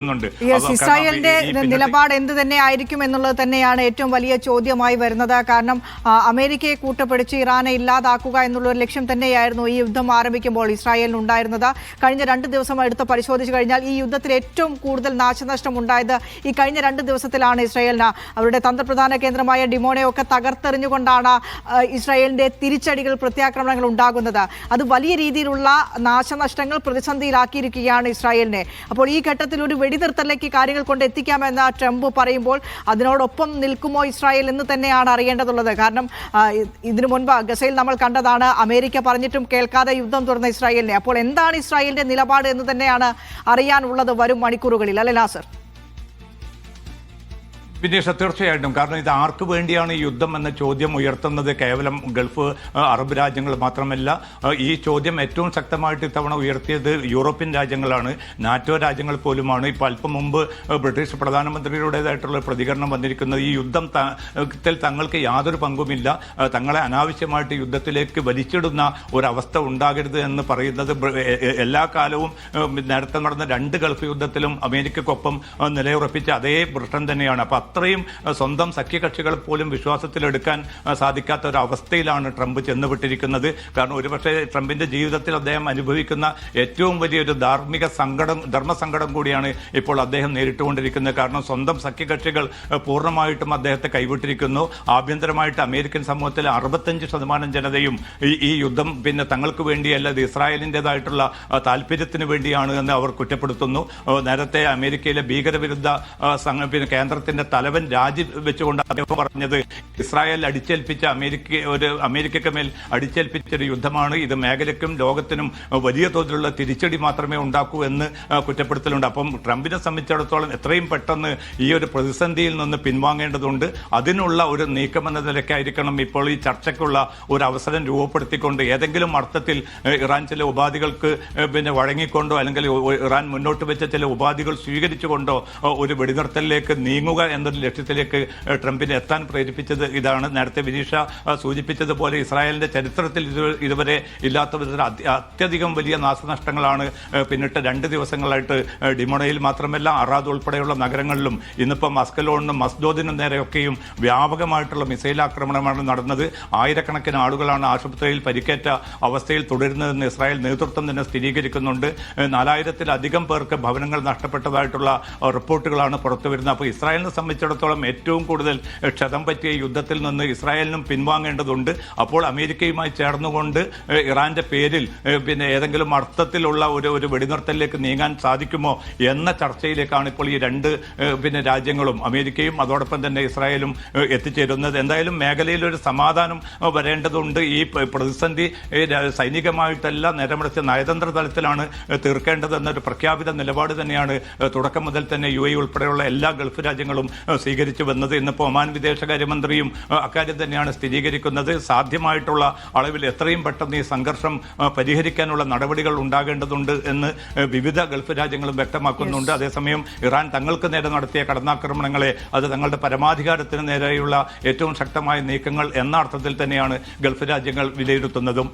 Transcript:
ഇസ്രായേലിന്റെ നിലപാട് എന്ത് തന്നെ ആയിരിക്കും എന്നുള്ളത് തന്നെയാണ് ഏറ്റവും വലിയ ചോദ്യമായി വരുന്നത്. കാരണം അമേരിക്കയെ കൂട്ടുപിടിച്ച് ഇറാനെ ഇല്ലാതാക്കുക എന്നുള്ള ഒരു ലക്ഷ്യം തന്നെയായിരുന്നു ഈ യുദ്ധം ആരംഭിക്കുമ്പോൾ ഇസ്രായേലിന് ഉണ്ടായിരുന്നത്. കഴിഞ്ഞ 2 ദിവസം എടുത്ത് പരിശോധിച്ചു കഴിഞ്ഞാൽ ഈ യുദ്ധത്തിൽ ഏറ്റവും കൂടുതൽ നാശനഷ്ടം ഉണ്ടായത് ഈ കഴിഞ്ഞ 2 ദിവസത്തിലാണ്. ഇസ്രായേലിന് അവരുടെ തന്ത്രപ്രധാന കേന്ദ്രമായ ഡിമോണയൊക്കെ തകർത്തെറിഞ്ഞുകൊണ്ടാണ് ഇസ്രായേലിന്റെ തിരിച്ചടികൾ, പ്രത്യാക്രമണങ്ങൾ ഉണ്ടാകുന്നത്. അത് വലിയ രീതിയിലുള്ള നാശനഷ്ടങ്ങൾ പ്രതിസന്ധിയിലാക്കിയിരിക്കുകയാണ് ഇസ്രായേലിനെ. അപ്പോൾ ഈ ഘട്ടത്തിൽ ഒരു വെടിനിർത്തലിലേക്ക് കാര്യങ്ങൾ കൊണ്ട് എത്തിക്കാമെന്ന് ട്രംപ് പറയുമ്പോൾ അതിനോടൊപ്പം നിൽക്കുമോ ഇസ്രായേൽ എന്ന് തന്നെയാണ് അറിയേണ്ടതുള്ളത്. കാരണം ഇതിനു മുൻപ് ഗസയിൽ നമ്മൾ കണ്ടതാണ്, അമേരിക്ക പറഞ്ഞിട്ടും കേൾക്കാതെ യുദ്ധം തുടർന്ന ഇസ്രായേലിനെ. അപ്പോൾ എന്താണ് ഇസ്രായേലിന്റെ നിലപാട് എന്ന് തന്നെയാണ് അറിയാനുള്ളത് വരും മണിക്കൂറുകളിൽ, അല്ലേ നാസർ? വിനീഷ, തീർച്ചയായിട്ടും. കാരണം ഇത് ആർക്ക് വേണ്ടിയാണ് ഈ യുദ്ധം എന്ന ചോദ്യം ഉയർത്തുന്നത് കേവലം ഗൾഫ് അറബ് രാജ്യങ്ങൾ മാത്രമല്ല. ഈ ചോദ്യം ഏറ്റവും ശക്തമായിട്ട് ഇത്തവണ ഉയർത്തിയത് യൂറോപ്യൻ രാജ്യങ്ങളാണ്, നാറ്റോ രാജ്യങ്ങൾ പോലുമാണ്. ഇപ്പോൾ അല്പം മുമ്പ് ബ്രിട്ടീഷ് പ്രധാനമന്ത്രിയുടേതായിട്ടുള്ള പ്രതികരണം വന്നിരിക്കുന്നത് ഈ യുദ്ധത്തിൽ തങ്ങൾക്ക് യാതൊരു പങ്കുമില്ല, തങ്ങളെ അനാവശ്യമായിട്ട് യുദ്ധത്തിലേക്ക് വലിച്ചിടുന്ന ഒരവസ്ഥ ഉണ്ടാകരുത് എന്ന് പറയുന്നത്. എല്ലാ കാലവും നേരത്തെ നടന്ന 2 ഗൾഫ് യുദ്ധത്തിലും അമേരിക്കക്കൊപ്പം നിലയുറപ്പിച്ച അതേ ബ്രിട്ടൻ തന്നെയാണ്. അപ്പോൾ അത്രയും സ്വന്തം സഖ്യകക്ഷികൾ പോലും വിശ്വാസത്തിലെടുക്കാൻ സാധിക്കാത്ത ഒരു അവസ്ഥയിലാണ് ട്രംപ് ചെന്നുവിട്ടിരിക്കുന്നത്. കാരണം ഒരുപക്ഷെ ട്രംപിന്റെ ജീവിതത്തിൽ അദ്ദേഹം അനുഭവിക്കുന്ന ഏറ്റവും വലിയൊരു ധർമ്മസങ്കടം കൂടിയാണ് ഇപ്പോൾ അദ്ദേഹം നേരിട്ടുകൊണ്ടിരിക്കുന്നത്. കാരണം സ്വന്തം സഖ്യകക്ഷികൾ പൂർണ്ണമായിട്ടും അദ്ദേഹത്തെ കൈവിട്ടിരിക്കുന്നു. ആഭ്യന്തരമായിട്ട് അമേരിക്കൻ സമൂഹത്തിലെ 65% ജനതയും ഈ യുദ്ധം തങ്ങൾക്ക് വേണ്ടിയല്ല, ഇത് ഇസ്രായേലിൻ്റെതായിട്ടുള്ള താല്പര്യത്തിന് വേണ്ടിയാണ് എന്ന് അവർ കുറ്റപ്പെടുത്തുന്നു. നേരത്തെ അമേരിക്കയിലെ ഭീകരവിരുദ്ധ കേന്ദ്രത്തിന്റെ തലവൻ രാജിവെച്ചുകൊണ്ട് അദ്ദേഹം പറഞ്ഞത് ഇസ്രായേൽ അടിച്ചേൽപ്പിച്ച അമേരിക്കയ്ക്ക് മേൽ അടിച്ചേൽപ്പിച്ചൊരു യുദ്ധമാണ് ഇത്, മേഖലയ്ക്കും ലോകത്തിനും വലിയ തോതിലുള്ള തിരിച്ചടി മാത്രമേ ഉണ്ടാക്കൂ എന്ന് കുറ്റപ്പെടുത്തലുണ്ട്. അപ്പം ട്രംപിനെ സംബന്ധിച്ചിടത്തോളം എത്രയും പെട്ടെന്ന് ഈ ഒരു പ്രതിസന്ധിയിൽ നിന്ന് പിൻവാങ്ങേണ്ടതുണ്ട്. അതിനുള്ള ഒരു നീക്കമെന്ന നിലയ്ക്കായിരിക്കണം ഇപ്പോൾ ഈ ചർച്ചയ്ക്കുള്ള ഒരു അവസരം രൂപപ്പെടുത്തിക്കൊണ്ട് ഏതെങ്കിലും അർത്ഥത്തിൽ ഇറാൻ ചില ഉപാധികൾക്ക് വഴങ്ങിക്കൊണ്ടോ അല്ലെങ്കിൽ ഇറാൻ മുന്നോട്ട് വെച്ച ചില ഉപാധികൾ സ്വീകരിച്ചുകൊണ്ടോ ഒരു വെടിനിർത്തലിലേക്ക് നീങ്ങുക എന്നൊരു ലക്ഷ്യത്തിലേക്ക് ട്രംപിനെ എത്താൻ പ്രേരിപ്പിച്ചത് ഇതാണ്. നേരത്തെ വിനീഷ സൂചിപ്പിച്ചതുപോലെ ഇസ്രായേലിന്റെ ചരിത്രത്തിൽ ഇതുവരെ ഇല്ലാത്ത വിധത്തിൽ അത്യധികം വലിയ നാശനഷ്ടങ്ങളാണ് പിന്നിട്ട് 2 ദിവസങ്ങളായിട്ട് ഡിമോണയിൽ മാത്രമല്ല അറാദ് ഉൾപ്പെടെയുള്ള നഗരങ്ങളിലും ഇന്നിപ്പോൾ മസ്കലോണിനും മസ്ദോദിനും നേരെയൊക്കെയും വ്യാപകമായിട്ടുള്ള മിസൈൽ ആക്രമണമാണ് നടന്നത്. ആയിരക്കണക്കിന് ആളുകളാണ് ആശുപത്രിയിൽ പരിക്കേറ്റ അവസ്ഥയിൽ തുടരുന്നതെന്ന് ഇസ്രായേൽ നേതൃത്വം തന്നെ സ്ഥിരീകരിക്കുന്നുണ്ട്. 4000-ലധികം പേർക്ക് ഭവനങ്ങൾ നഷ്ടപ്പെട്ടതായിട്ടുള്ള റിപ്പോർട്ടുകളാണ് പുറത്തുവരുന്നത്. അപ്പോൾ ഇസ്രായേലിനെ സംബന്ധിച്ചിടത്തോളം ഏറ്റവും കൂടുതൽ ക്ഷതം പറ്റിയ യുദ്ധത്തിൽ നിന്ന് ഇസ്രായേലിനും പിൻവാങ്ങേണ്ടതുണ്ട്. അപ്പോൾ അമേരിക്കയുമായി ചേർന്നുകൊണ്ട് ഇറാന്റെ പേരിൽ ഏതെങ്കിലും അർത്ഥത്തിലുള്ള ഒരു വെടിനിർത്തലിലേക്ക് നീങ്ങാൻ സാധിക്കുമോ എന്ന ചർച്ചയിലേക്കാണ് ഇപ്പോൾ ഈ 2 രാജ്യങ്ങളും അമേരിക്കയും അതോടൊപ്പം തന്നെ ഇസ്രായേലും എത്തിച്ചേരുന്നത്. എന്തായാലും മേഖലയിൽ ഒരു സമാധാനം വരേണ്ടതുണ്ട്. ഈ പ്രതിസന്ധി സൈനികമായിട്ടല്ല, നേരെമറിച്ച് നയതന്ത്ര തലത്തിലാണ് തീർക്കേണ്ടതെന്നൊരു പ്രഖ്യാപിത നിലപാട് തന്നെയാണ് തുടക്കം മുതൽ തന്നെ UAE ഉൾപ്പെടെയുള്ള എല്ലാ ഗൾഫ് രാജ്യങ്ങളും സ്വീകരിച്ചു വന്നത്. ഇന്നിപ്പോൾ ഒമാൻ വിദേശകാര്യമന്ത്രിയും അക്കാര്യം തന്നെയാണ് സ്ഥിരീകരിക്കുന്നത്. സാധ്യമായിട്ടുള്ള അളവിൽ എത്രയും പെട്ടെന്ന് ഈ സംഘർഷം പരിഹരിക്കാനുള്ള നടപടികൾ ഉണ്ടാകേണ്ടതുണ്ട് എന്ന് വിവിധ ഗൾഫ് രാജ്യങ്ങളും വ്യക്തമാക്കുന്നുണ്ട്. അതേസമയം ഇറാൻ തങ്ങൾക്ക് നേരെ നടത്തിയ കടന്നാക്രമണങ്ങളെ അത് തങ്ങളുടെ പരമാധികാരത്തിന് നേരെയുള്ള ഏറ്റവും ശക്തമായ നീക്കങ്ങൾ എന്ന അർത്ഥത്തിൽ തന്നെയാണ് ഗൾഫ് രാജ്യങ്ങൾ വിലയിരുത്തുന്നതും.